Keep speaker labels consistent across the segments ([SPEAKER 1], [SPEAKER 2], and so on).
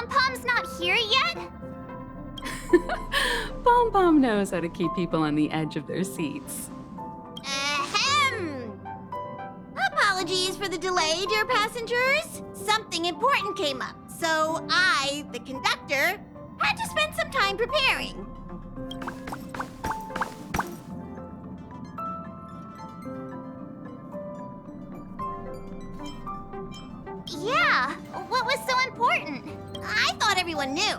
[SPEAKER 1] Pom-Pom's not here yet?
[SPEAKER 2] Pom-Pom knows how to keep people on the edge of their seats.
[SPEAKER 3] Ahem! Apologies for the delay, dear passengers. Something important came up, so I, the conductor, had to spend some time preparing.
[SPEAKER 1] Yeah, what was so important?
[SPEAKER 3] I thought everyone knew.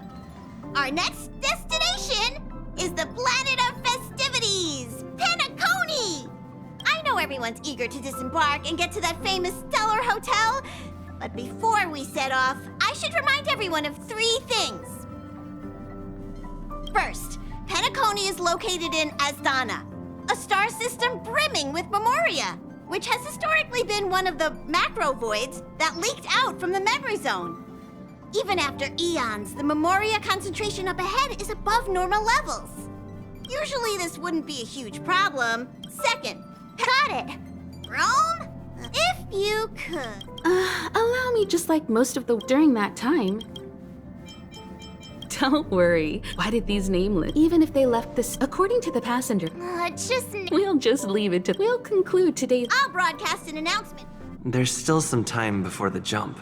[SPEAKER 3] Our next destination is the planet of festivities, Penacony! I know everyone's eager to disembark and get to that famous stellar hotel, but before we set off, I should remind everyone of 3 things. First, Penacony is located in Asdana, a star system brimming with memoria, which has historically been one of the macro voids that leaked out from the memory zone. Even after eons, the memoria concentration up ahead is above normal levels. Usually this wouldn't be a huge problem. Second,
[SPEAKER 1] Got it.
[SPEAKER 3] Rome? If you could.
[SPEAKER 2] Allow me, just like most of the during that time. Don't worry. Why did these nameless? Even if they left this according to the passenger, we'll just leave it to. We'll conclude today's.
[SPEAKER 3] I'll broadcast an announcement.
[SPEAKER 4] There's still some time before the jump.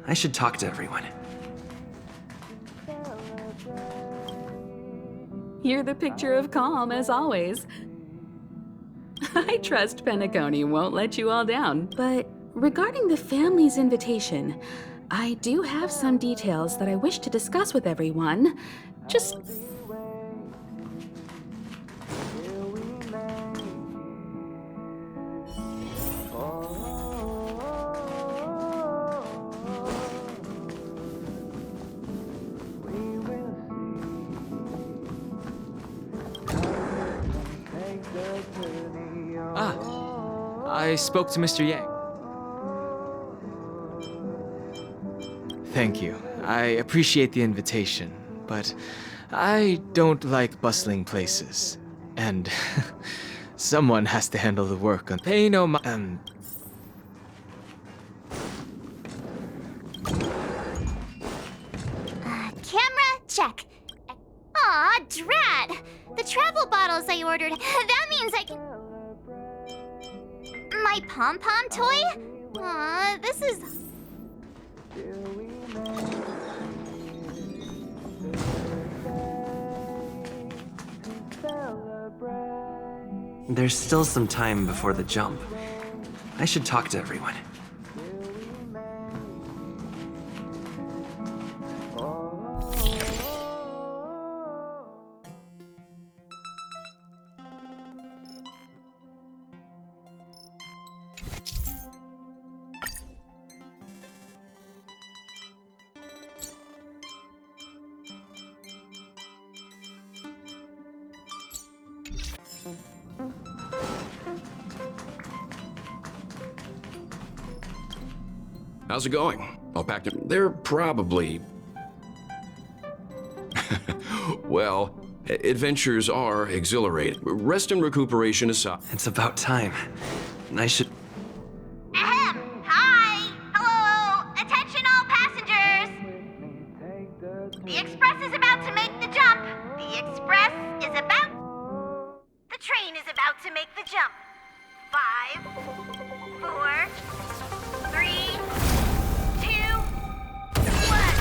[SPEAKER 4] I should talk to everyone.
[SPEAKER 2] You're the picture of calm, as always. I trust Penacony won't let you all down. But regarding the family's invitation, I do have some details that I wish to discuss with everyone. Just...
[SPEAKER 5] I spoke to Mr. Yang. Thank you. I appreciate the invitation, but I don't like bustling places. And someone has to handle the work on pay no mi-
[SPEAKER 1] Camera check. Aw, drat! The travel bottles I ordered, that means I can... My pom-pom toy? Aw, this is...
[SPEAKER 4] There's still some time before the jump. I should talk to everyone.
[SPEAKER 6] How's it going? All packed in? They're probably... Well, adventures are exhilarating. Rest and recuperation aside.
[SPEAKER 4] It's about time. I should...
[SPEAKER 1] Ahem! Hi! Hello! Attention all passengers! The express is about to make the jump. The train is about to make the jump. 5, 4, 3, 2, 1.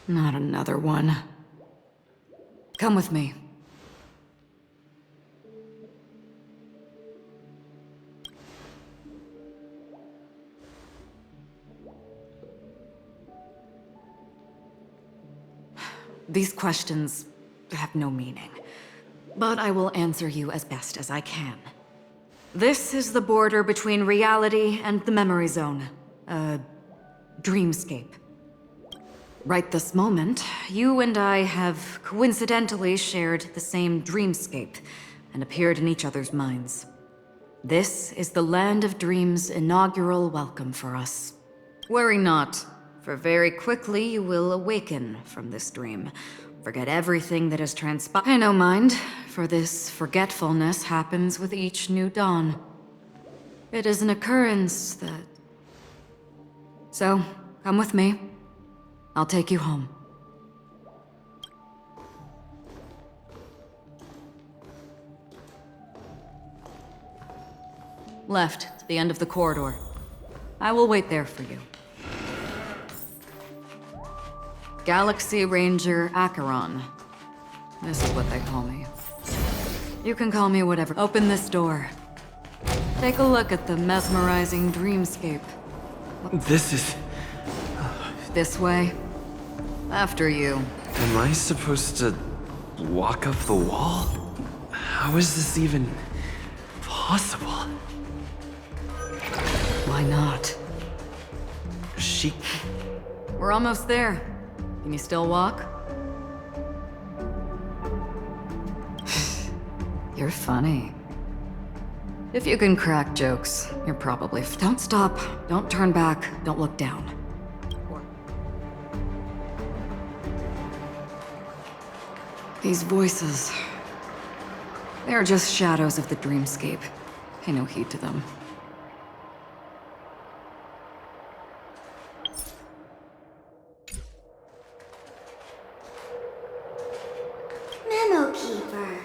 [SPEAKER 7] Not another one. Come with me. These questions have no meaning, but I will answer you as best as I can. This is the border between reality and the memory zone, a dreamscape. Right this moment, you and I have coincidentally shared the same dreamscape and appeared in each other's minds. This is the Land of Dreams' inaugural welcome for us. Worry not, for very quickly you will awaken from this dream. Forget everything that has transpired. Pay no mind, for this forgetfulness happens with each new dawn. It is an occurrence that... So, come with me. I'll take you home. Left, to the end of the corridor. I will wait there for you. Galaxy Ranger Acheron. This is what they call me. You can call me whatever. Open this door. Take a look at the mesmerizing dreamscape.
[SPEAKER 4] This is...
[SPEAKER 7] This way. After you.
[SPEAKER 4] Am I supposed to walk up the wall? How is this even possible?
[SPEAKER 7] Why not?
[SPEAKER 4] She...
[SPEAKER 7] We're almost there. Can you still walk? You're funny. If you can crack jokes, you're probably... Don't stop, don't turn back, don't look down. These voices... They are just shadows of the dreamscape. Pay no heed to them.
[SPEAKER 8] Memo Keeper,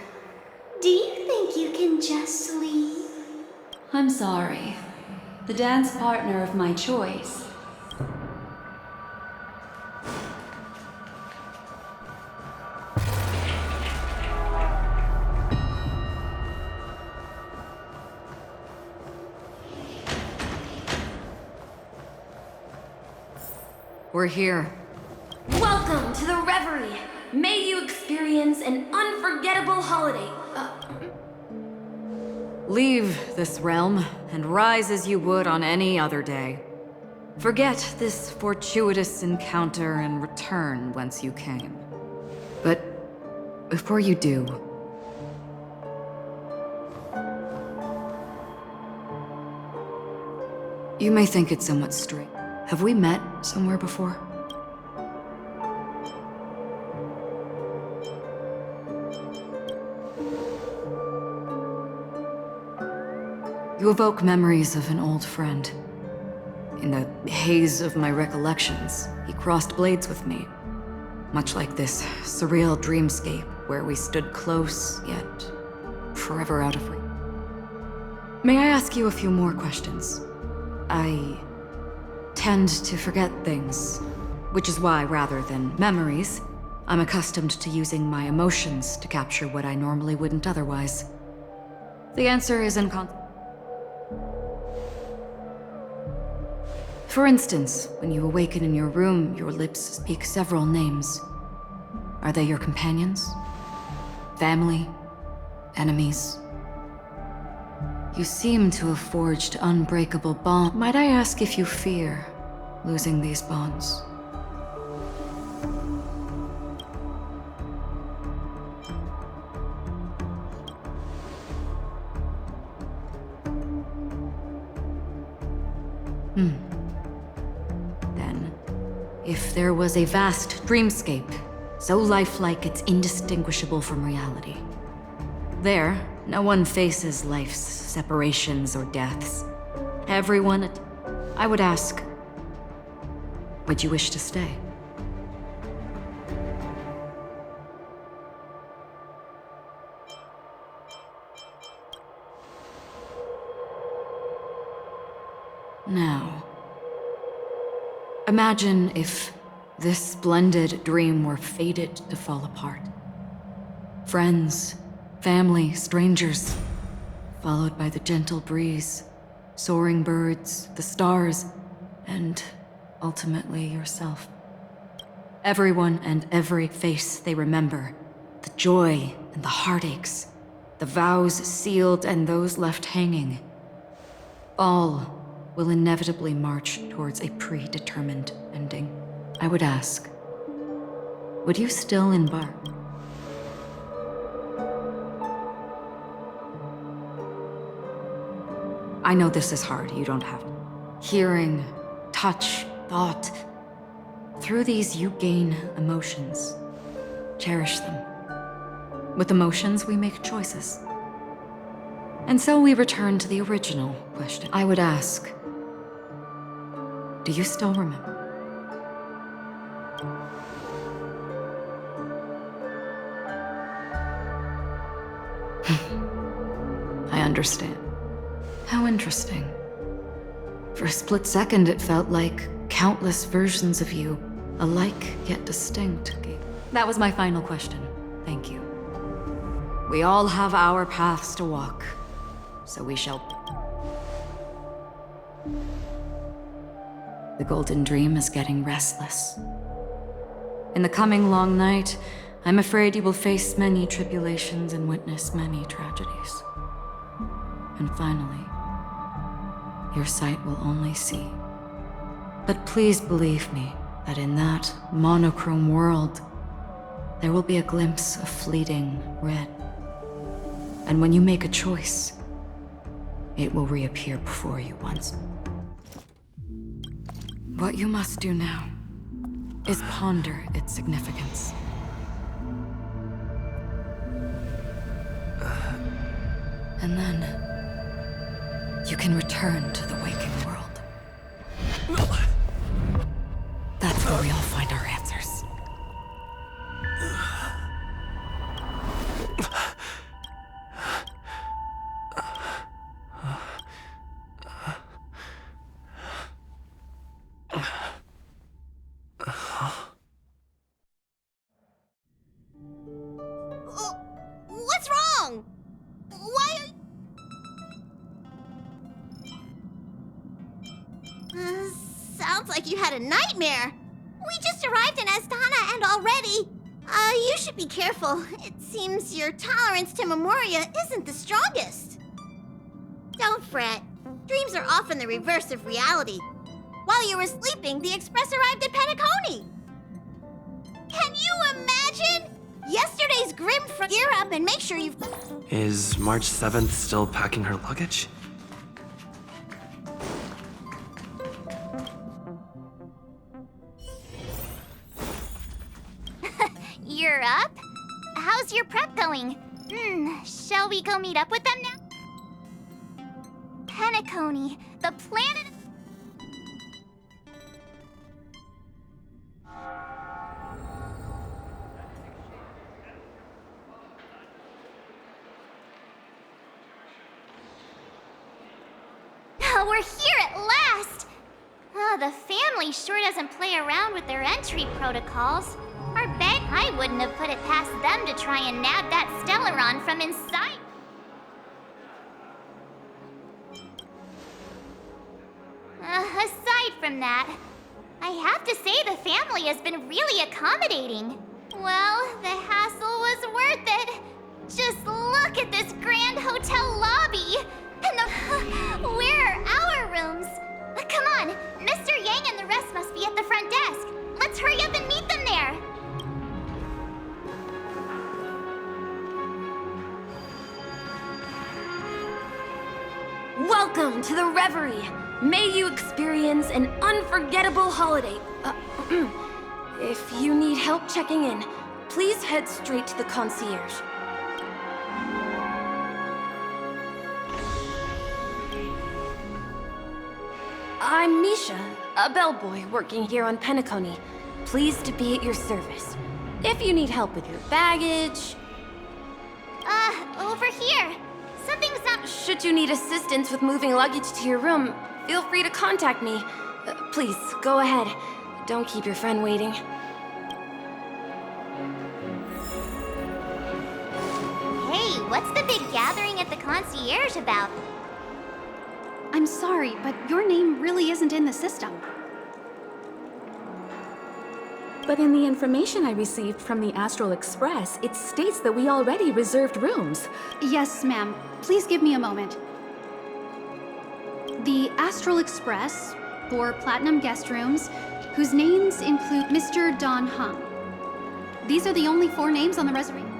[SPEAKER 8] do you think you can just leave?
[SPEAKER 9] I'm sorry. The dance partner of my choice.
[SPEAKER 7] We're here.
[SPEAKER 8] Welcome to the Reverie. May you experience an unforgettable holiday.
[SPEAKER 7] Leave this realm, and rise as you would on any other day. Forget this fortuitous encounter and return whence you came. But before you do... You may think it somewhat strange. Have we met somewhere before? You evoke memories of an old friend. In the haze of my recollections, he crossed blades with me. Much like this surreal dreamscape where we stood close, yet forever out of reach. May I ask you a few more questions? I tend to forget things, which is why, rather than memories, I'm accustomed to using my emotions to capture what I normally wouldn't otherwise. The answer is For instance, when you awaken in your room, your lips speak several names. Are they your companions? Family? Enemies? You seem to have forged unbreakable bonds. Might I ask if you fear losing these bonds? Then, if there was a vast dreamscape, so lifelike it's indistinguishable from reality, there, no one faces life's separations or deaths. Everyone... I would ask, would you wish to stay? Now, imagine if this splendid dream were fated to fall apart. Friends, family, strangers, followed by the gentle breeze, soaring birds, the stars, and ultimately yourself. Everyone and every face they remember, the joy and the heartaches, the vows sealed and those left hanging, all will inevitably march towards a predetermined ending. I would ask, would you still embark? I know this is hard, you don't have hearing, touch, thought. Through these, you gain emotions. Cherish them. With emotions, we make choices. And so we return to the original question. I would ask, do you still remember? I understand. How interesting. For a split second, it felt like countless versions of you, alike yet distinct. That was my final question. Thank you. We all have our paths to walk, so we shall. The Golden Dream is getting restless. In the coming long night, I'm afraid you will face many tribulations and witness many tragedies. And finally, your sight will only see. But please believe me that in that monochrome world, there will be a glimpse of fleeting red. And when you make a choice, it will reappear before you once. What you must do now is ponder its significance. And then, you can return to the waking world. That's where we all find our answers.
[SPEAKER 3] What's wrong? Why are... Sounds like you had a nightmare. We just arrived in Astana and already... you should be careful. It seems your tolerance to Memoria isn't the strongest. Don't fret. Dreams are often the reverse of reality. While you were sleeping, the Express arrived at Penacony. Can you imagine? Yesterday's grim gear up and make sure you've...
[SPEAKER 4] Is March 7th still packing her luggage?
[SPEAKER 1] You're up? How's your prep going? Shall we go meet up with them now? Penacony, the planet... We're here at last! Oh, the family sure doesn't play around with their entry protocols. I wouldn't have put it past them to try and nab that Stellaron from inside. Aside from that, I have to say the family has been really accommodating. Well, the hassle was worth it. Just look at this grand hotel lobby. And where are our rooms? Come on, Mr. Yang and the rest must be at the front desk. Let's hurry up and meet them there.
[SPEAKER 8] Welcome to the Reverie. May you experience an unforgettable holiday. If you need help checking in, please head straight to the concierge. I'm Misha, a bellboy working here on Penacony. Pleased to be at your service. If you need help with your baggage...
[SPEAKER 1] Over here. Something's not...
[SPEAKER 8] Should you need assistance with moving luggage to your room, feel free to contact me. Please, go ahead. Don't keep your friend waiting.
[SPEAKER 1] Hey, what's the big gathering at the concierge about?
[SPEAKER 10] I'm sorry, but your name really isn't in the system.
[SPEAKER 2] But in the information I received from the Astral Express, it states that we already reserved rooms.
[SPEAKER 10] Yes, ma'am. Please give me a moment. The Astral Express, 4 platinum guest rooms, whose names include Mr. Don Hung. These are the only 4 names on the reservation.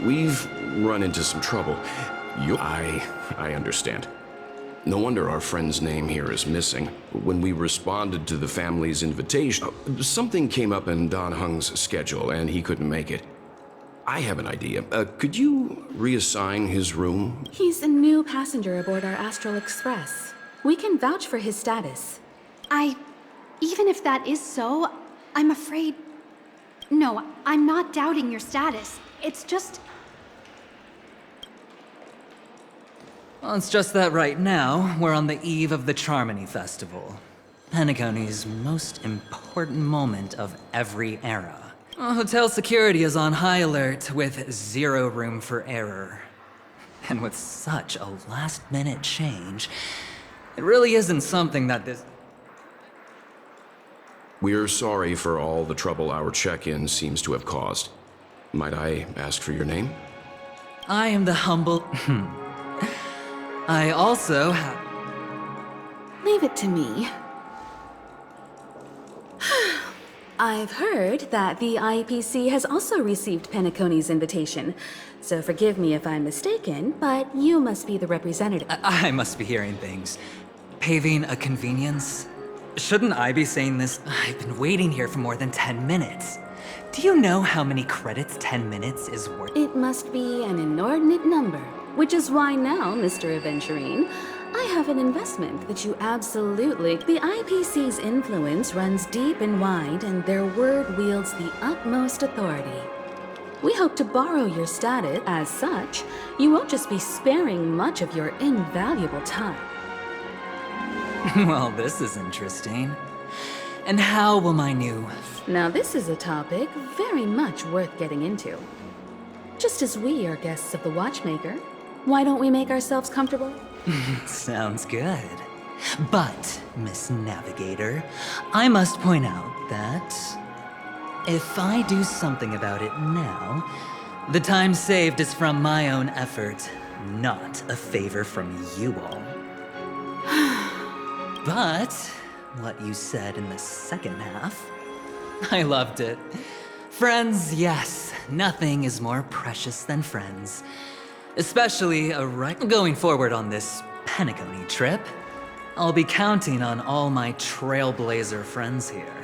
[SPEAKER 6] We've run into some trouble. I understand. No wonder our friend's name here is missing. When we responded to the family's invitation, something came up in Don Hung's schedule and he couldn't make it. I have an idea. Could you reassign his room?
[SPEAKER 2] He's a new passenger aboard our Astral Express. We can vouch for his status.
[SPEAKER 10] Even if that is so, I'm afraid... No, I'm not doubting your status. It's just...
[SPEAKER 11] Well, it's just that right now, we're on the eve of the Charmony Festival. Penacony's most important moment of every era. Hotel security is on high alert with zero room for error. And with such a last-minute change, it really isn't something that this...
[SPEAKER 6] We're sorry for all the trouble our check-in seems to have caused. Might I ask for your name?
[SPEAKER 11] I am the humble... I also have...
[SPEAKER 2] Leave it to me. I've heard that the IPC has also received Penacony's invitation, so forgive me if I'm mistaken, but you must be the representative.
[SPEAKER 11] I must be hearing things. Paving a convenience? Shouldn't I be saying this? I've been waiting here for more than 10 minutes. Do you know how many credits 10 minutes is worth?
[SPEAKER 2] It must be an inordinate number, which is why now, Mr. Aventurine, I have an investment that you absolutely... The IPC's influence runs deep and wide, and their word wields the utmost authority. We hope to borrow your status. As such, you won't just be sparing much of your invaluable time.
[SPEAKER 11] Well, this is interesting. And how will my new...
[SPEAKER 2] Now this is a topic very much worth getting into. Just as we are guests of the Watchmaker, why don't we make ourselves comfortable?
[SPEAKER 11] Sounds good. But, Miss Navigator, I must point out that if I do something about it now, the time saved is from my own effort, not a favor from you all. But what you said in the second half, I loved it. Friends, yes, nothing is more precious than friends. Especially going forward on this Penacony trip, I'll be counting on all my trailblazer friends here.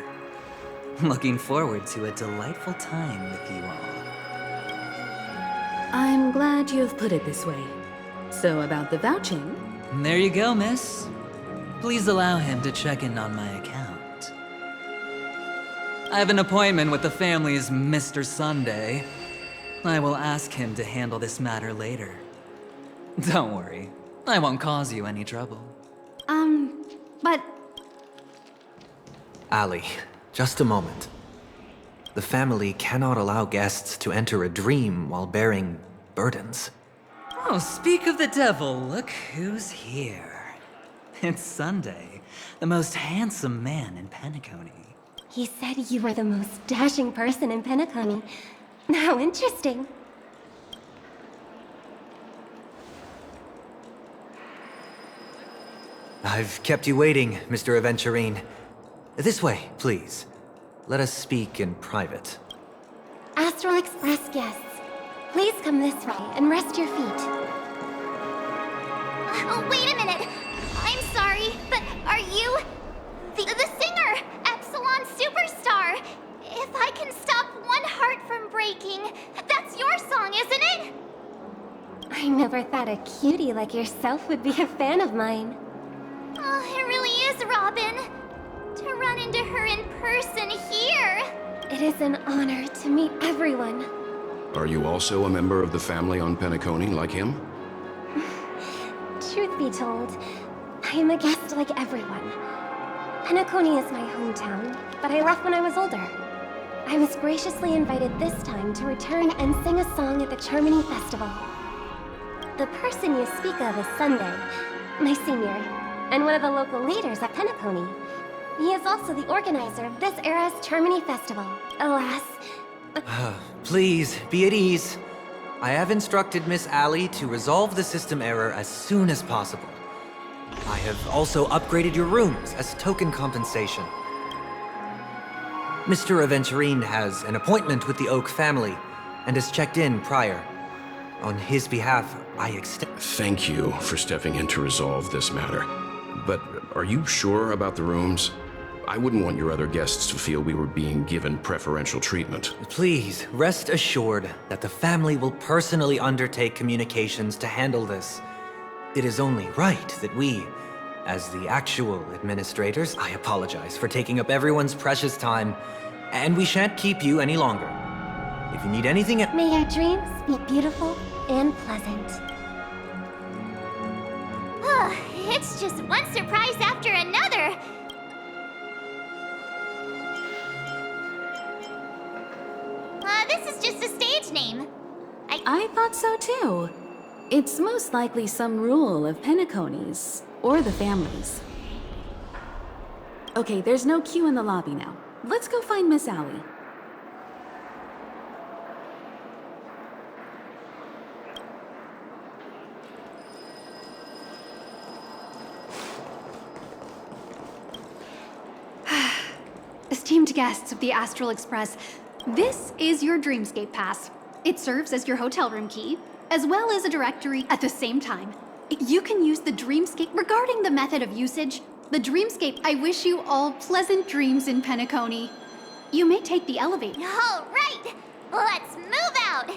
[SPEAKER 11] Looking forward to a delightful time with you all.
[SPEAKER 2] I'm glad you've put it this way. So about the vouching...
[SPEAKER 11] There you go, miss. Please allow him to check in on my account. I have an appointment with the family's Mr. Sunday. I will ask him to handle this matter later. Don't worry, I won't cause you any trouble.
[SPEAKER 10] But...
[SPEAKER 12] Ali, just a moment. The family cannot allow guests to enter a dream while bearing burdens.
[SPEAKER 11] Oh, speak of the devil, look who's here. It's Sunday, the most handsome man in Penacony.
[SPEAKER 8] He said you were the most dashing person in Penacony. How interesting.
[SPEAKER 12] I've kept you waiting, Mr. Aventurine. This way, please. Let us speak in private.
[SPEAKER 8] Astral Express guests, please come this way and rest your feet.
[SPEAKER 1] Oh, wait a minute! I'm sorry, but are you... the singer, Epsilon Superstar? If I can stop one heart from breaking, that's your song, isn't it?
[SPEAKER 8] I never thought a cutie like yourself would be a fan of mine.
[SPEAKER 1] Oh, it really is, Robin. To run into her in person here.
[SPEAKER 8] It is an honor to meet everyone.
[SPEAKER 6] Are you also a member of the family on Penacony like him?
[SPEAKER 8] Truth be told, I am a guest like everyone. Penacony is my hometown, but I left when I was older. I was graciously invited this time to return and sing a song at the Charmony Festival. The person you speak of is Sunday, my senior, and one of the local leaders at Penacony. He is also the organizer of this era's Charmony Festival. Alas...
[SPEAKER 12] Please, be at ease. I have instructed Miss Ali to resolve the system error as soon as possible. I have also upgraded your rooms as token compensation. Mr. Aventurine has an appointment with the Oak family and has checked in prior. On his behalf, I extend...
[SPEAKER 6] Thank you for stepping in to resolve this matter. But are you sure about the rooms? I wouldn't want your other guests to feel we were being given preferential treatment.
[SPEAKER 12] Please, rest assured that the family will personally undertake communications to handle this. It is only right that we, as the actual administrators, I apologize for taking up everyone's precious time, and we shan't keep you any longer. If you need anything...
[SPEAKER 8] May your dreams be beautiful and pleasant.
[SPEAKER 1] It's just one surprise after another. This is just a stage name.
[SPEAKER 2] I thought so too. It's most likely some rule of Penacony's, or the family's. Okay, there's no queue in the lobby now. Let's go find Miss Allie.
[SPEAKER 10] Esteemed guests of the Astral Express, this is your Dreamscape Pass. It serves as your hotel room key, as well as a directory at the same time. You can use the Dreamscape regarding the method of usage. The Dreamscape, I wish you all pleasant dreams in Penacony. You may take the elevator.
[SPEAKER 1] All right, let's move out.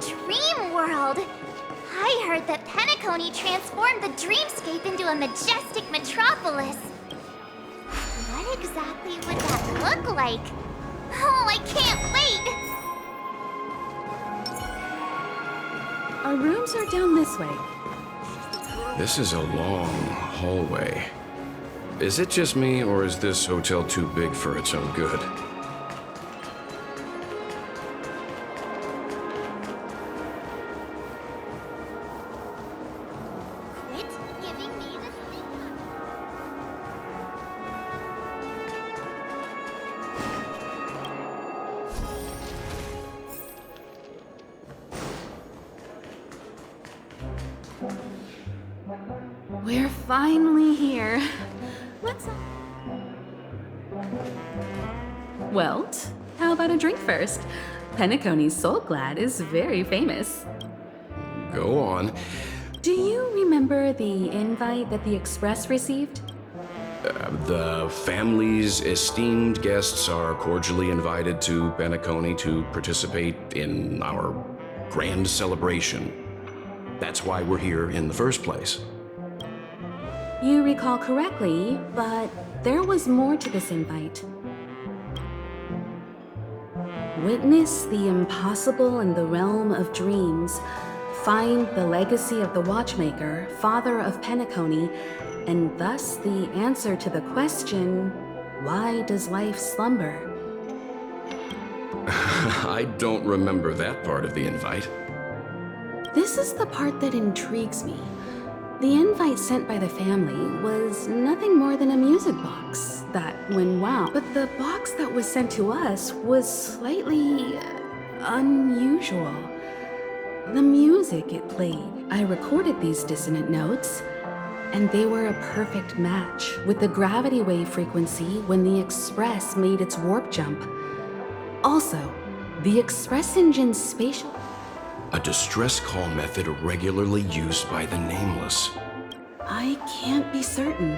[SPEAKER 1] Dream world! I heard that Penacony transformed the dreamscape into a majestic metropolis. What exactly would that look like? Oh, I can't wait!
[SPEAKER 2] Our rooms are down this way.
[SPEAKER 6] This is a long hallway. Is it just me, or is this hotel too big for its own good?
[SPEAKER 2] We're finally here. Let's... Welt, how about a drink first? Penacony's Soul Glad is very famous.
[SPEAKER 6] Go on.
[SPEAKER 2] Do you remember the invite that the Express received?
[SPEAKER 6] The family's esteemed guests are cordially invited to Penacony to participate in our grand celebration. That's why we're here in the first place.
[SPEAKER 2] You recall correctly, but there was more to this invite. Witness the impossible in the realm of dreams. Find the legacy of the Watchmaker, father of Penacony, and thus the answer to the question, why does life slumber?
[SPEAKER 6] I don't remember that part of the invite.
[SPEAKER 2] This is the part that intrigues me. The invite sent by the family was nothing more than a music box that went wow. But the box that was sent to us was slightly unusual. The music it played. I recorded these dissonant notes, and they were a perfect match with the gravity wave frequency when the Express made its warp jump. Also, the Express engine's spatial...
[SPEAKER 6] A distress call method regularly used by the Nameless.
[SPEAKER 2] I can't be certain.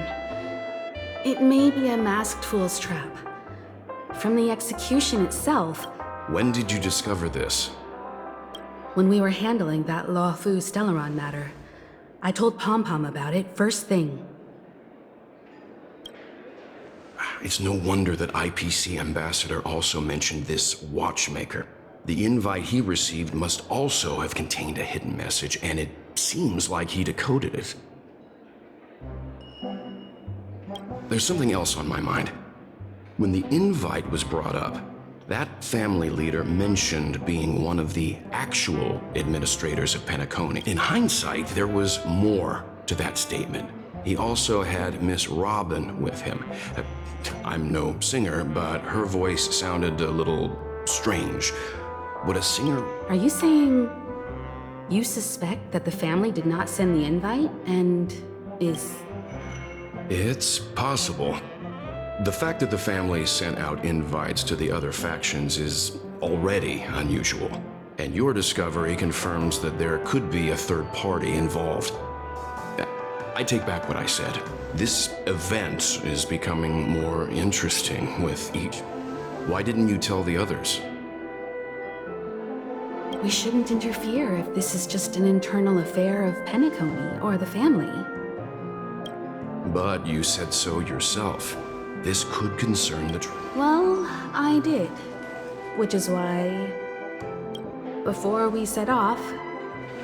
[SPEAKER 2] It may be a masked fool's trap. From the execution itself,
[SPEAKER 6] When did you discover this?
[SPEAKER 2] when we were handling that Law Fu Stellaron matter, I told Pom Pom about it first thing.
[SPEAKER 6] It's no wonder that IPC Ambassador also mentioned this watchmaker. The invite he received must also have contained a hidden message, and it seems like he decoded it. There's something else on my mind. When the invite was brought up, that family leader mentioned being one of the actual administrators of Penacony. In hindsight, there was more to that statement. He also had Miss Robin with him. I'm no singer, but her voice sounded a little strange. Would a singer...
[SPEAKER 2] Are you saying you suspect that the family did not send the invite and is...
[SPEAKER 6] It's possible. The fact that the family sent out invites to the other factions is already unusual, and your discovery confirms that there could be a third party involved. I take back what I said. This event is becoming more interesting with each. Why didn't you tell the others?
[SPEAKER 2] We shouldn't interfere if this is just an internal affair of Penacony or the family.
[SPEAKER 6] But you said so yourself. This could concern the
[SPEAKER 2] Well, I did. Which is why, before we set off,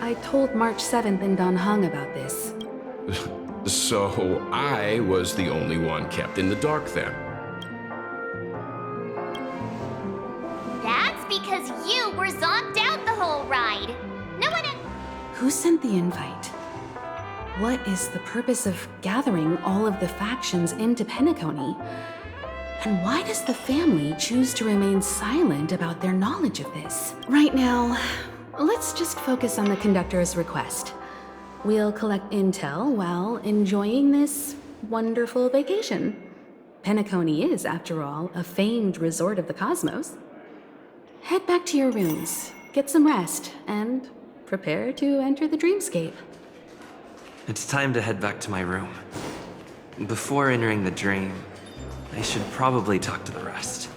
[SPEAKER 2] I told March 7th in Dan Heng about this.
[SPEAKER 6] So I was the only one kept in the dark then.
[SPEAKER 1] That's because you were zonked out the whole ride. No one...
[SPEAKER 2] Who sent the invite? What is the purpose of gathering all of the factions into Penacony? And why does the family choose to remain silent about their knowledge of this? Right now, let's just focus on the conductor's request. We'll collect intel while enjoying this wonderful vacation. Penacony is, after all, a famed resort of the cosmos. Head back to your rooms, get some rest, and prepare to enter the dreamscape.
[SPEAKER 4] It's time to head back to my room. Before entering the dream, I should probably talk to the rest.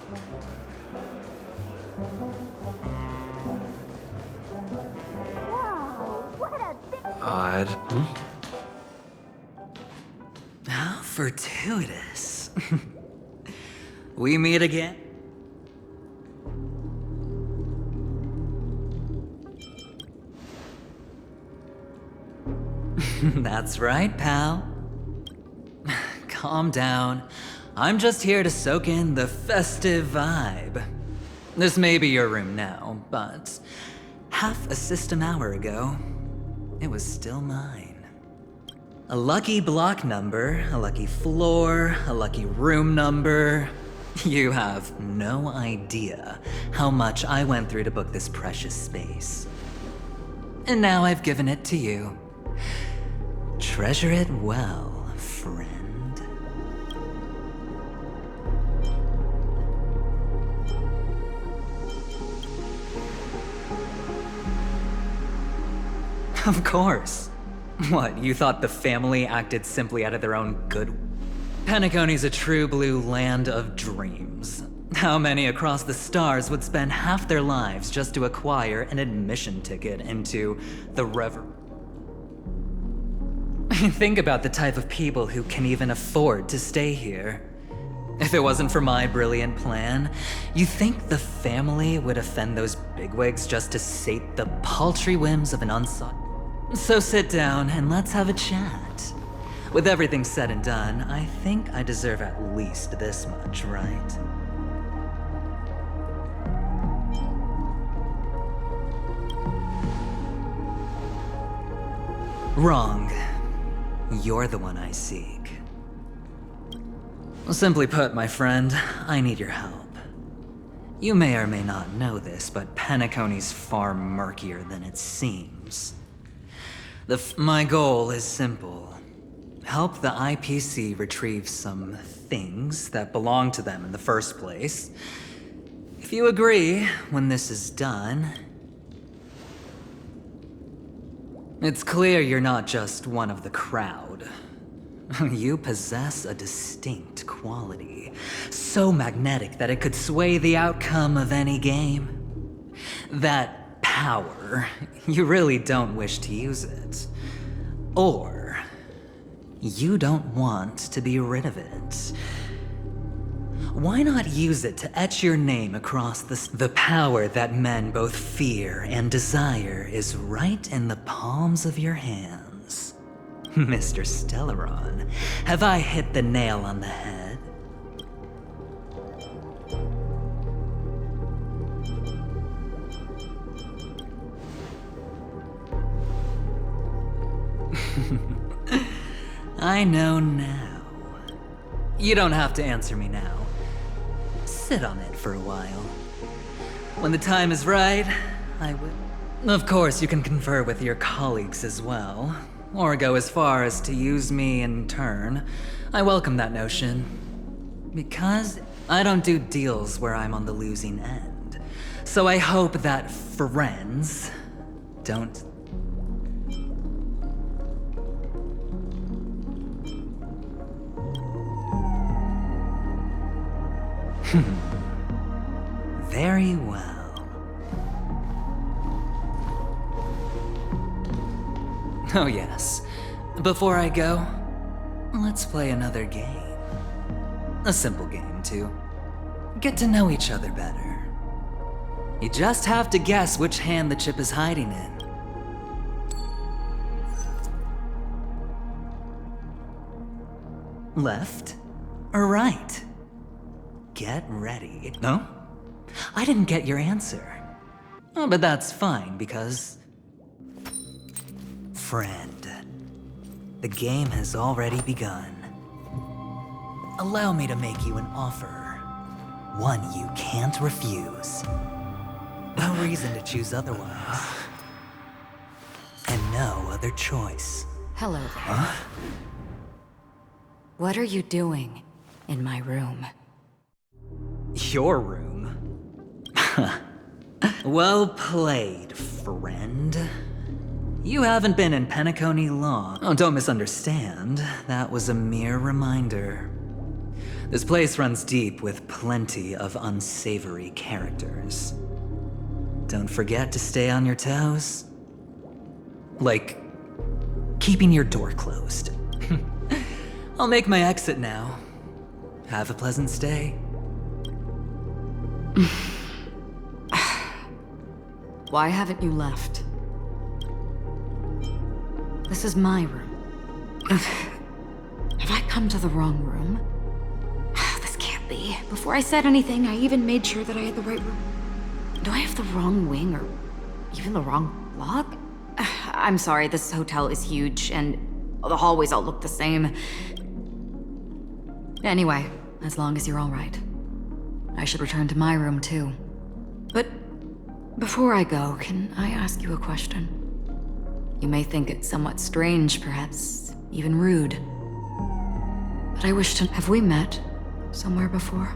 [SPEAKER 4] Odd.
[SPEAKER 11] How fortuitous. We meet again? That's right, pal. Calm down. I'm just here to soak in the festive vibe. This may be your room now, but half a system hour ago, it was still mine. A lucky block number, a lucky floor, a lucky room number. You have no idea how much I went through to book this precious space. And now I've given it to you. Treasure it well, friend. Of course. What, you thought the family acted simply out of their own good? Penacony's a true blue land of dreams. How many across the stars would spend half their lives just to acquire an admission ticket into the Think about the type of people who can even afford to stay here. If it wasn't for my brilliant plan, you think the family would offend those bigwigs just to sate the paltry whims of an unsought? So sit down and let's have a chat. With everything said and done, I think I deserve at least this much, right? Wrong. You're the one I seek. Simply put, my friend, I need your help. You may or may not know this, but Penacony's far murkier than it seems. My goal is simple. Help the IPC retrieve some things that belong to them in the first place. If you agree, when this is done, It's clear you're not just one of the crowd. You possess a distinct quality, so magnetic that it could sway the outcome of any game. That power, you really don't wish to use it. Or, you don't want to be rid of it. Why not use it to etch your name across the power that men both fear and desire is right in the palms of your hands. Mr. Stellaron, have I hit the nail on the head? I know now. You don't have to answer me now. Sit on it for a while. When the time is right, I will. Of course, you can confer with your colleagues as well, or go as far as to use me in turn. I welcome that notion, because I don't do deals where I'm on the losing end. So I hope that friends don't. Very well. Oh yes. Before I go, let's play another game. A simple game, to get to know each other better. You just have to guess which hand the chip is hiding in. Left or right? Get ready. No? I didn't get your answer. Oh, but that's fine, because... Friend, the game has already begun. Allow me to make you an offer. One you can't refuse. No reason to choose otherwise. And no other choice.
[SPEAKER 7] Hello there.
[SPEAKER 11] Huh?
[SPEAKER 7] What are you doing in my room?
[SPEAKER 11] Your room? Well played, friend. You haven't been in Penacony long. Oh, don't misunderstand. That was a mere reminder. This place runs deep with plenty of unsavory characters. Don't forget to stay on your toes. Like, keeping your door closed. I'll make my exit now. Have a pleasant stay.
[SPEAKER 7] Why haven't you left? This is my room. Have I come to the wrong room? This can't be. Before I said anything, I even made sure that I had the right room. Do I have the wrong wing or even the wrong block? I'm sorry, this hotel is huge and the hallways all look the same. Anyway, as long as you're all right. I should return to my room too. But before I go, can I ask you a question? You may think it somewhat strange, perhaps even rude. But I wish to... Have we met somewhere before?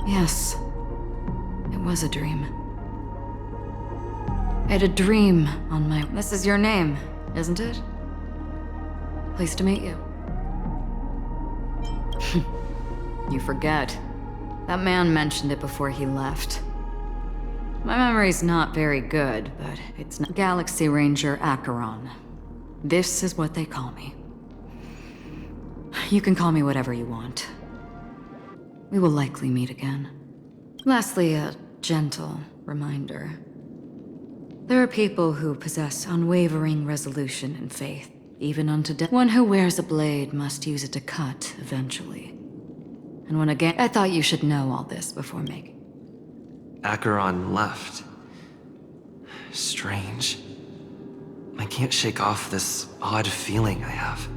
[SPEAKER 7] Yes. It was a dream. I had a dream on my... This is your name, isn't it? Pleased to meet you. You forget. That man mentioned it before he left. My memory's not very good, but it's not... Galaxy Ranger Acheron. This is what they call me. You can call me whatever you want. We will likely meet again. Lastly, a gentle reminder. There are people who possess unwavering resolution and faith, even unto death. One who wears a blade must use it to cut eventually. And when again, I thought you should know all this before making.
[SPEAKER 4] Acheron left. Strange. I can't shake off this odd feeling I have.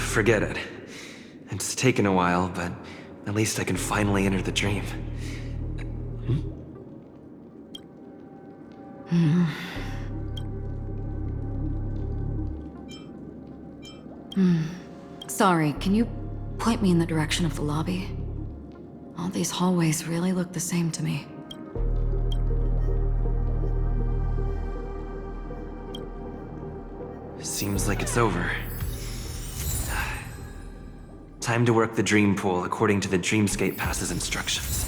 [SPEAKER 4] Forget it. It's taken a while, but at least I can finally enter the dream.
[SPEAKER 7] Sorry, can you point me in the direction of the lobby? All these hallways really look the same to me.
[SPEAKER 4] Seems like it's over. Time to work the dream pool according to the Dreamscape Pass's instructions.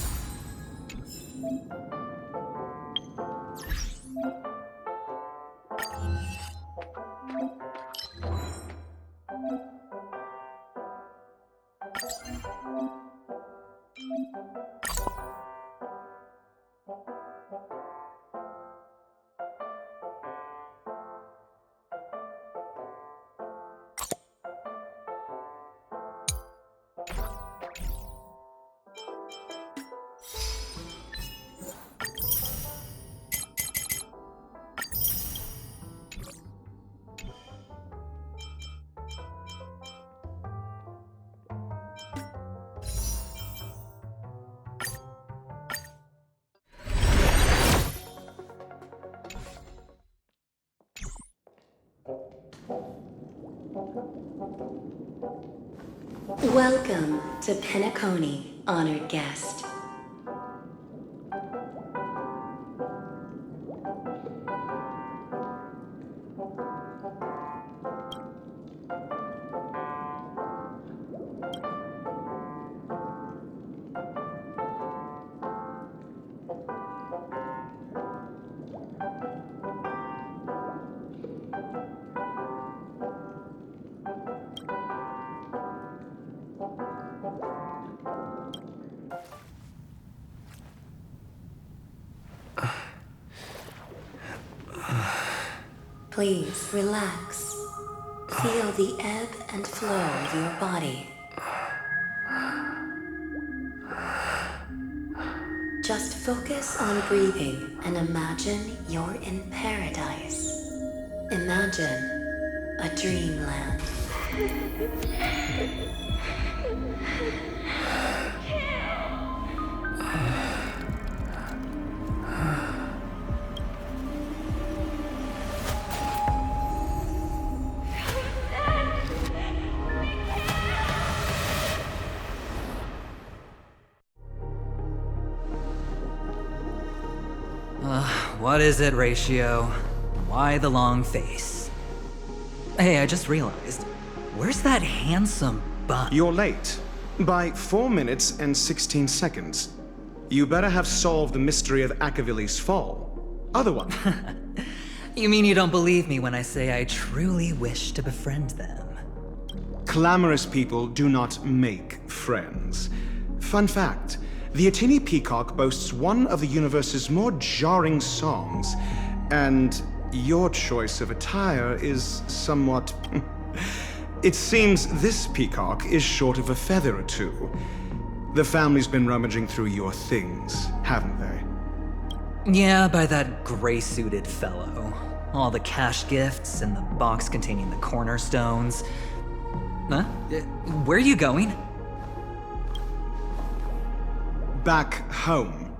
[SPEAKER 13] Welcome to Penacony, honored guest. Please relax. Feel the ebb and flow of your body. Just focus on breathing and imagine you're in paradise. Imagine a dreamland.
[SPEAKER 11] What is it, Ratio? Why the long face? Hey, I just realized, where's that handsome bun?
[SPEAKER 14] You're late. By 4 minutes and 16 seconds. You better have solved the mystery of Akavili's fall. Otherwise...
[SPEAKER 11] You mean you don't believe me when I say I truly wish to befriend them?
[SPEAKER 14] Clamorous people do not make friends. Fun fact, the Atini Peacock boasts one of the universe's more jarring songs, and your choice of attire is somewhat... It seems this peacock is short of a feather or two. The family's been rummaging through your things, haven't they?
[SPEAKER 11] Yeah, by that gray-suited fellow. All the cash gifts and the box containing the cornerstones. Huh? Where are you going?
[SPEAKER 14] Back home.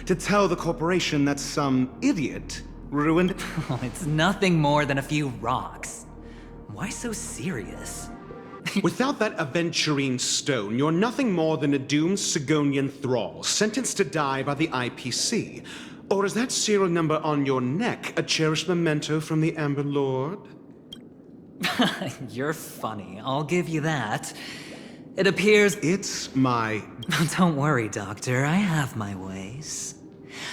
[SPEAKER 14] To tell the corporation that some idiot ruined...
[SPEAKER 11] Oh, it's nothing more than a few rocks. Why so serious?
[SPEAKER 14] Without that aventurine stone, you're nothing more than a doomed Sigonian thrall, sentenced to die by the IPC. Or is that serial number on your neck a cherished memento from the Amber Lord?
[SPEAKER 11] You're funny, I'll give you that. It appears...
[SPEAKER 14] It's my...
[SPEAKER 11] Don't worry, Doctor, I have my ways.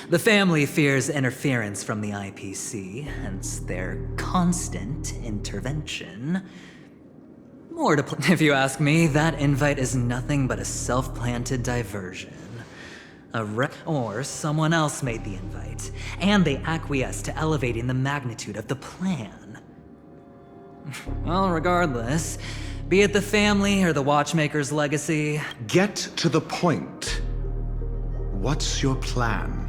[SPEAKER 11] The family fears interference from the IPC, hence their constant intervention. More to if you ask me, that invite is nothing but a self-planted diversion. Or someone else made the invite, and they acquiesced to elevating the magnitude of the plan. Well, regardless, be it the family or the Watchmaker's legacy...
[SPEAKER 14] Get to the point. What's your plan?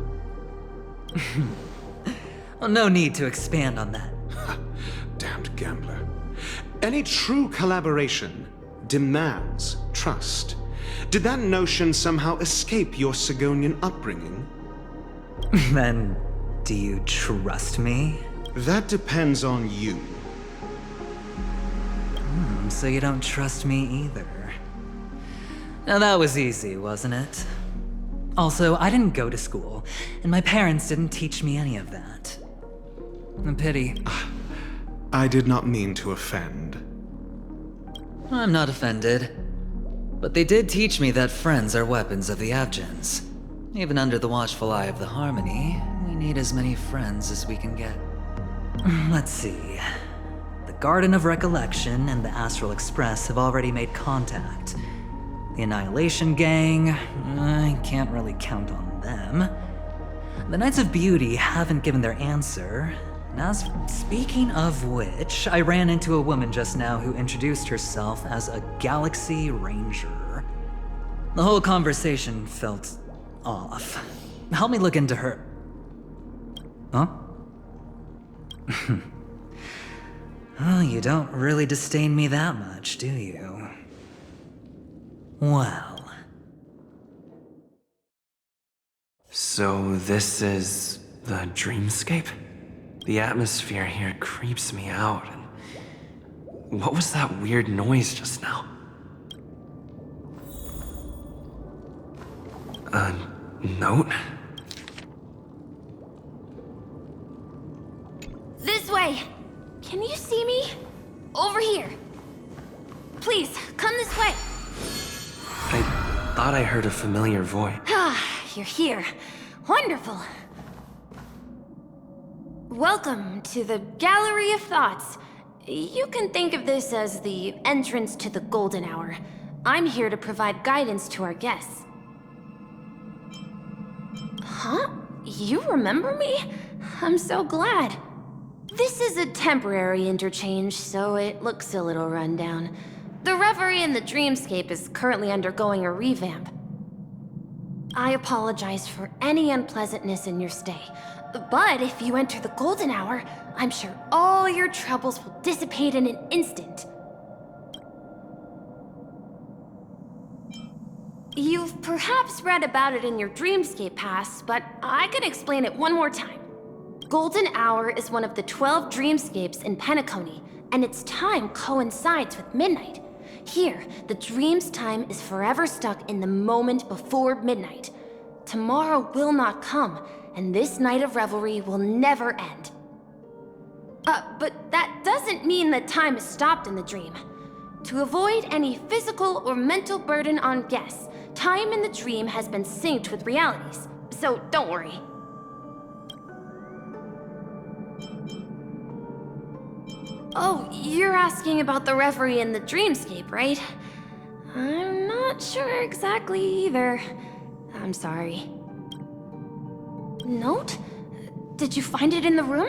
[SPEAKER 11] Well, no need to expand on that.
[SPEAKER 14] Damned gambler. Any true collaboration demands trust. Did that notion somehow escape your Sigonian upbringing?
[SPEAKER 11] Then, do you trust me?
[SPEAKER 14] That depends on you.
[SPEAKER 11] So you don't trust me either. Now that was easy, wasn't it? Also, I didn't go to school, and my parents didn't teach me any of that. A pity.
[SPEAKER 14] I did not mean to offend.
[SPEAKER 11] I'm not offended. But they did teach me that friends are weapons of the Abgens. Even under the watchful eye of the Harmony, we need as many friends as we can get. Let's see. The Garden of Recollection and the Astral Express have already made contact. The Annihilation Gang, I can't really count on them. The Knights of Beauty haven't given their answer. And speaking of which, I ran into a woman just now who introduced herself as a Galaxy Ranger. The whole conversation felt off. Help me look into her. Huh? Oh, you don't really disdain me that much, do you? Well.
[SPEAKER 4] So this is the dreamscape? The atmosphere here creeps me out. And what was that weird noise just now? A note?
[SPEAKER 1] This way! Can you see me? Over here. Please, come this way.
[SPEAKER 4] I thought I heard a familiar voice.
[SPEAKER 1] Ah, you're here. Wonderful. Welcome to the Gallery of Thoughts. You can think of this as the entrance to the Golden Hour. I'm here to provide guidance to our guests. Huh? You remember me? I'm so glad. This is a temporary interchange, so it looks a little rundown. The Reverie in the Dreamscape is currently undergoing a revamp. I apologize for any unpleasantness in your stay. But if you enter the Golden Hour, I'm sure all your troubles will dissipate in an instant. You've perhaps read about it in your Dreamscape Pass, but I can explain it one more time. Golden Hour is one of the 12 dreamscapes in Penacony, and its time coincides with midnight. Here, the dream's time is forever stuck in the moment before midnight. Tomorrow will not come, and this night of revelry will never end. But that doesn't mean that time is stopped in the dream. To avoid any physical or mental burden on guests, time in the dream has been synced with realities, so don't worry. Oh, you're asking about the reverie in the dreamscape, right? I'm not sure exactly either. I'm sorry. Note? Did you find it in the room?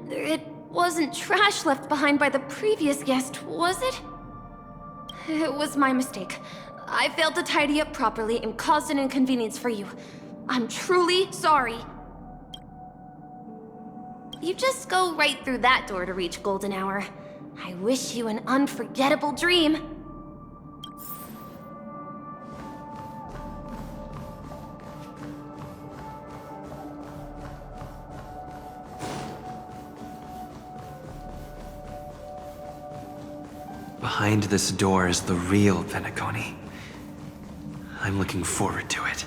[SPEAKER 1] It wasn't trash left behind by the previous guest, was it? It was my mistake. I failed to tidy up properly and caused an inconvenience for you. I'm truly sorry. You just go right through that door to reach Golden Hour. I wish you an unforgettable dream.
[SPEAKER 4] Behind this door is the real Penacony. I'm looking forward to it.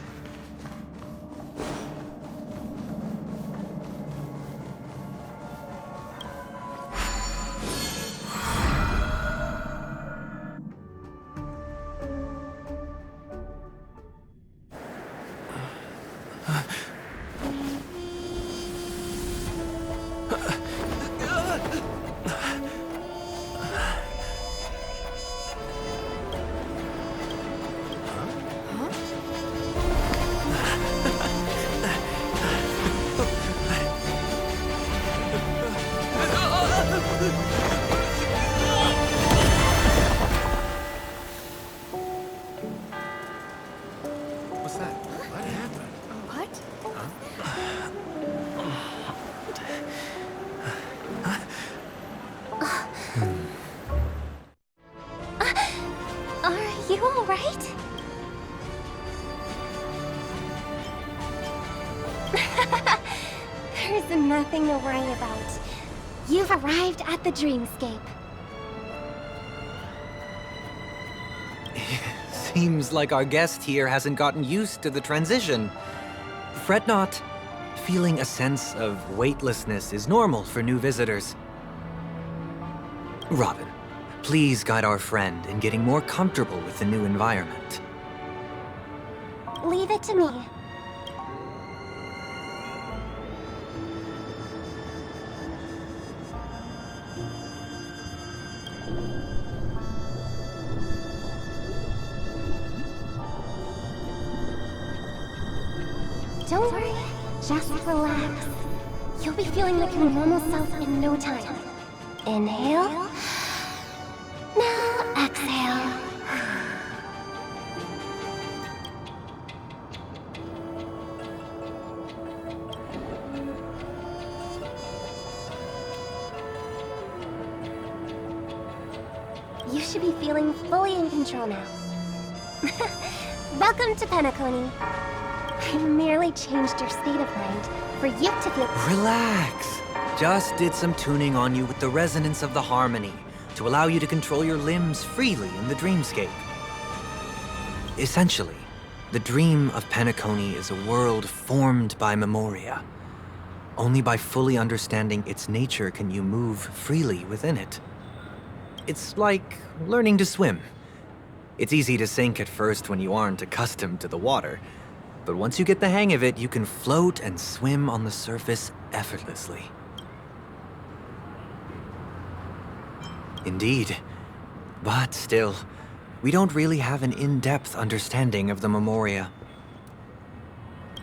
[SPEAKER 8] There's nothing to worry about. You've arrived at the dreamscape.
[SPEAKER 12] Seems like our guest here hasn't gotten used to the transition. Fret not. Feeling a sense of weightlessness is normal for new visitors. Robin, please guide our friend in getting more comfortable with the new environment.
[SPEAKER 8] Leave it to me. Don't worry, just relax. You'll be feeling like your normal self in no time. Inhale. Now exhale. You should be feeling fully in control now. Welcome to Penacony. I merely changed your state of mind for you to feel...
[SPEAKER 12] Relax. Just did some tuning on you with the resonance of the harmony to allow you to control your limbs freely in the dreamscape. Essentially, the dream of Penacony is a world formed by Memoria. Only by fully understanding its nature can you move freely within it. It's like learning to swim. It's easy to sink at first when you aren't accustomed to the water. But once you get the hang of it, you can float and swim on the surface effortlessly. Indeed. But still, we don't really have an in-depth understanding of the Memoria.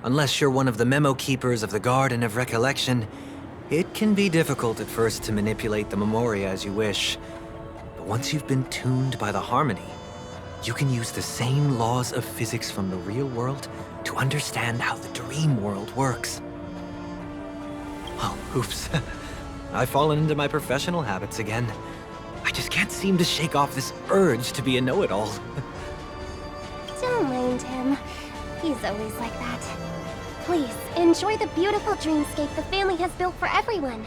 [SPEAKER 12] Unless you're one of the memo keepers of the Garden of Recollection, it can be difficult at first to manipulate the Memoria as you wish. But once you've been tuned by the harmony, you can use the same laws of physics from the real world to understand how the dream world works. Oh, oops. I've fallen into my professional habits again. I just can't seem to shake off this urge to be a know-it-all.
[SPEAKER 8] Don't mind him. He's always like that. Please, enjoy the beautiful dreamscape the family has built for everyone.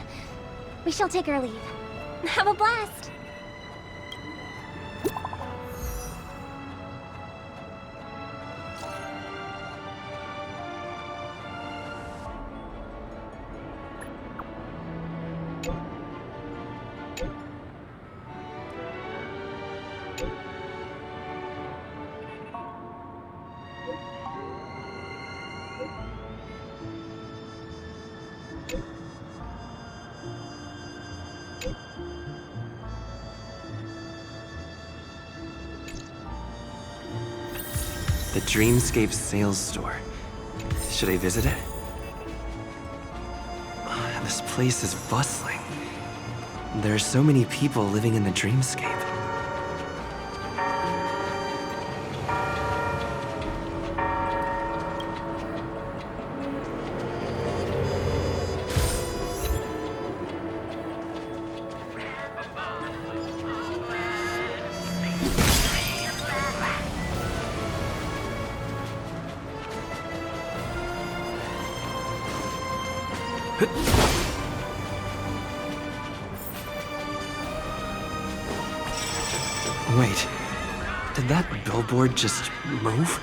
[SPEAKER 8] We shall take our leave. Have a blast!
[SPEAKER 4] The Dreamscape sales store. Should I visit it? This place is bustling. There are so many people living in the Dreamscape. Wait, did that billboard just move?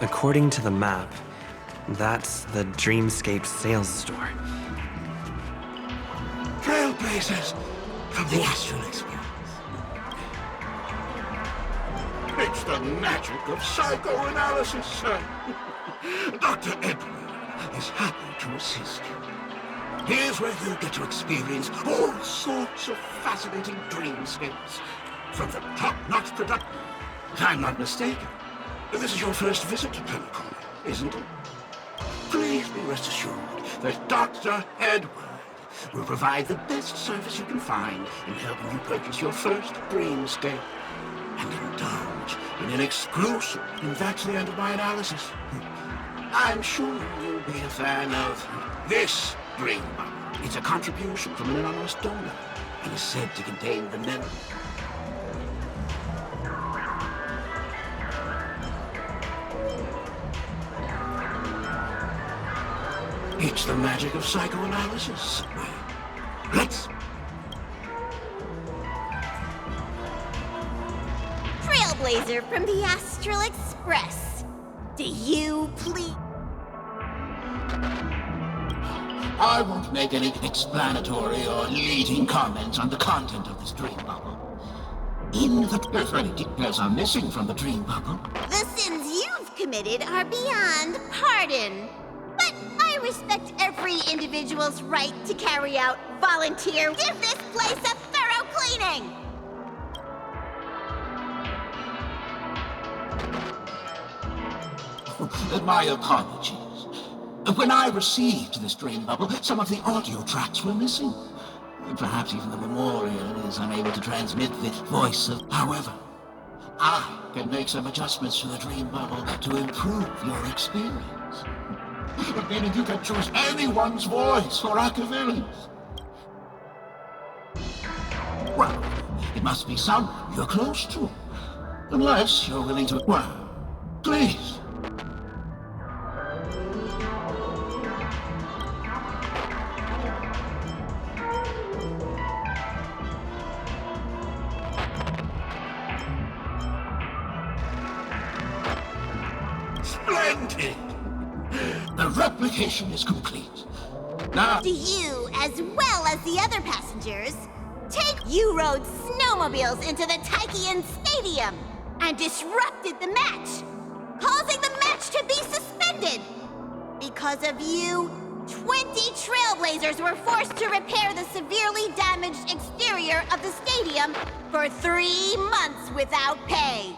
[SPEAKER 4] According to the map, that's the Dreamscape sales store.
[SPEAKER 15] Trailblazers from the astral experience. It's the magic of psychoanalysis, sir. Dr. Edward is happy to assist you. Here's where you get to experience all sorts of fascinating dreamscapes. From the top-notch production. If I'm not mistaken, this is your first visit to Penacony, isn't it? Please be rest assured that Dr. Edward will provide the best service you can find in helping you purchase your first dreamscape and indulge in an exclusive, and that's the end of my analysis. I'm sure you'll be a fan of this dream bubble. It's a contribution from an anonymous donor, and is said to contain the memory. It's the magic of psychoanalysis. Let's...
[SPEAKER 3] Trailblazer from the Astral Express. Do you please...
[SPEAKER 15] I won't make any explanatory or leading comments on the content of this dream bubble. In the if any details are missing from the dream bubble,
[SPEAKER 3] The sins you've committed are beyond pardon. But I respect every individual's right to carry out volunteer. Give this place a thorough cleaning!
[SPEAKER 15] my apologies. When I received this dream bubble, some of the audio tracks were missing. Perhaps even the memorial is unable to transmit the voice of... However, I can make some adjustments to the dream bubble to improve your experience. Meaning you can choose anyone's voice for Akavili's. Well, it must be someone you're close to. Unless you're willing to... Well, please. Splendid! The replication is complete. Now...
[SPEAKER 3] Do you, as well as the other passengers, you rode snowmobiles into the Taikian Stadium and disrupted the match, causing the match to be suspended. Because of you, 20 Trailblazers were forced to repair the severely damaged exterior of the stadium for 3 months without pay.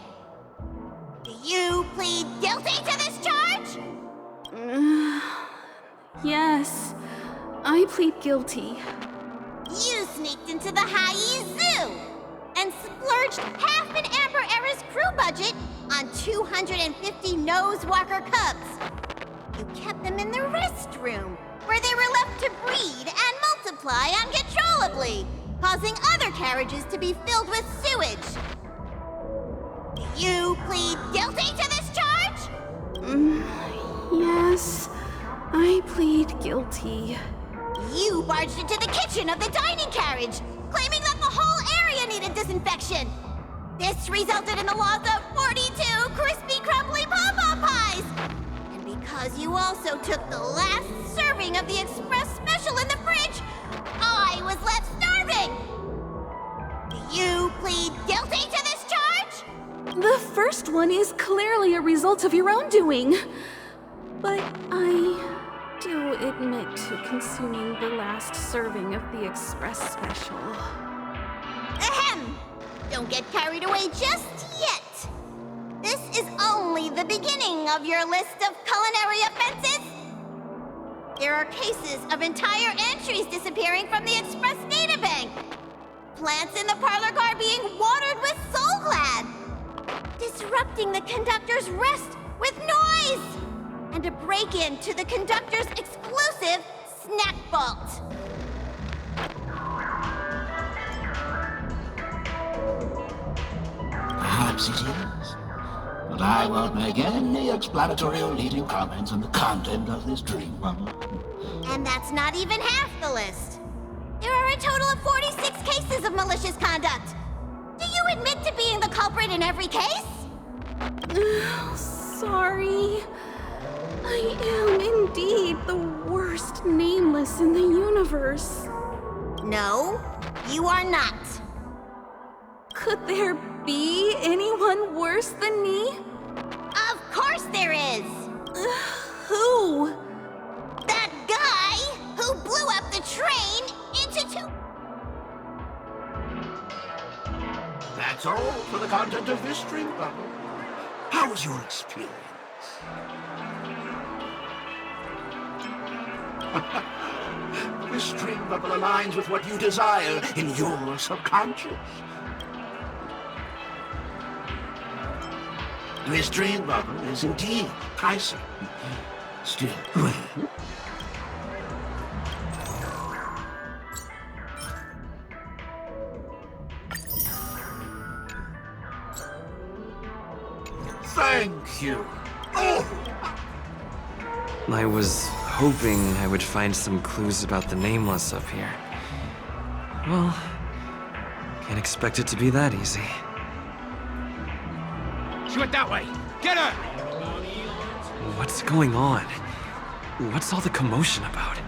[SPEAKER 3] Do you plead guilty to this charge?
[SPEAKER 2] Yes, I plead guilty.
[SPEAKER 3] You sneaked into the Haie Zoo and splurged half an Amber Era's crew budget on 250 Nosewalker cubs. You kept them in the restroom, where they were left to breed and multiply uncontrollably, causing other carriages to be filled with sewage. Do you plead guilty to this charge?
[SPEAKER 2] Yes, I plead guilty.
[SPEAKER 3] You barged into the kitchen of the dining carriage, claiming that the whole area needed disinfection. This resulted in the loss of 42 crispy, crumbly pom-pom pies. And because you also took the last serving of the express special in the fridge, I was left starving. Do you plead guilty to this charge?
[SPEAKER 2] The first one is clearly a result of your own doing. But I do admit to consuming the last serving of the express special.
[SPEAKER 3] Ahem! Don't get carried away just yet. This is only the beginning of your list of culinary offenses. There are cases of entire entries disappearing from the express databank. Plants in the parlor car being watered with Soulglad. Disrupting the conductor's rest with noise. And a break-in to the conductor's exclusive snack vault.
[SPEAKER 15] Perhaps it is. But I won't make any explanatory or leading comments on the content of this dream bubble.
[SPEAKER 3] And that's not even half the list. There are a total of 46 cases of malicious conduct. Do you admit to being the culprit in every case?
[SPEAKER 2] Sorry. I am indeed the worst nameless in the universe.
[SPEAKER 3] No, you are not.
[SPEAKER 2] Could there be anyone worse than me?
[SPEAKER 3] Of course there is.
[SPEAKER 2] Who?
[SPEAKER 3] That guy who blew up the train into two...
[SPEAKER 15] That's all for the content of this dream bubble. How was your experience? This dream bubble aligns with what you desire in your subconscious. This dream bubble is indeed pricey. Still, thank you. Oh!
[SPEAKER 4] I was hoping I would find some clues about the Nameless up here. Well, can't expect it to be that easy.
[SPEAKER 16] She went that way. Get her!
[SPEAKER 4] What's going on? What's all the commotion about?